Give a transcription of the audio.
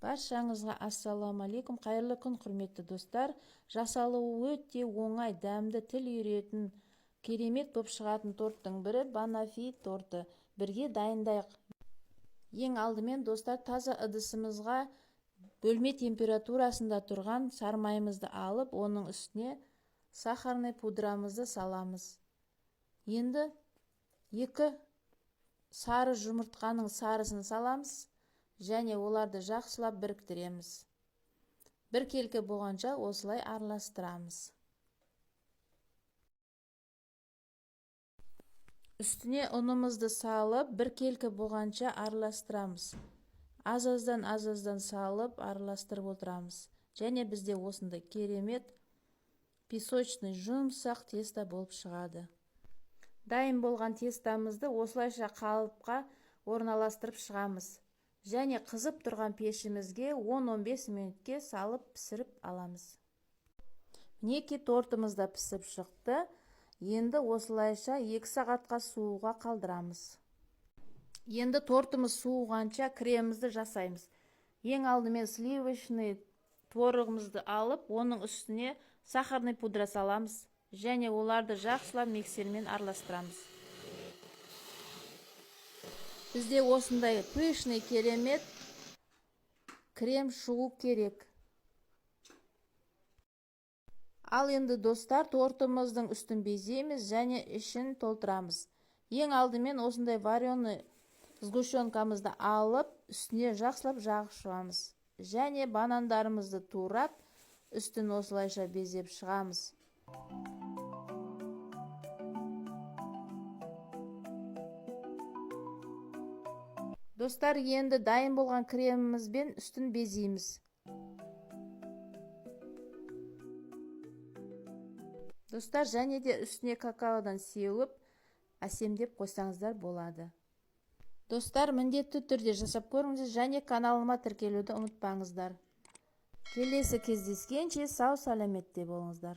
Баршаңызға ассалаумағалейкум, қайырлы күн құрметті достар. Жасалуы өте оңай, дәмді, тіл үйретін, керемет болып шығатын торттың бірі банафи торты. Бірге дайындайық. Ең алдымен достар, таза ыдысымызға бөлме температурасында тұрған сармайымызды алып, оның үстіне сахарный пудрамызды саламыз. Енді 2 сары жұмыртқаның сарысын саламыз және оларды жақсылап біріктіреміз. Бір келкі болғанша осылай араластырамыз. Үстіне ұнымызды салып, бір келкі болғанша араластырамыз. Аз-аздан салып араластырып отырамыз. Және бізде осындай керемет песочный жұмсақ тесто болып шығады. Дайын болған тестамызды осылайша қалыпқа орналастырып шығамыз. Және қызып тұрған пешімізге 10-15 минутке салып пісіріп аламыз. Мінекей тортымыз да пісіп шықты. Енді осылайша 2 сағатқа суыға қалдырамыз. Енді тортымыз суығанша кремімізді жасаймыз. Ең алдымен сливочный творогымызды алып, оның үстіне сахарный пудра саламыз. Және оларды жақсылап миксермен араластырамыз. Бізде осындай пышный керемет крем шығу керек. Ал енді достар, тортымыздың үстін безейміз және ішін толтырамыз. Ең алдымен осындай вареный сгущенкамызды алып, үстіне жақсылап жағып және банандарымызды турап, үстін осылайша безеп шығамыз. Достар, енді дайын болған кремімізбен үстін безейміз. Достар, және де үстіне какаодан сеуіп, әсемдеп қойсаңыздар болады. Достар, міндетті түрде жасап көріңіздер және каналыма тіркелуді ұмытпаңыздар. Келесі кездескенше сау-саламатта болыңыздар.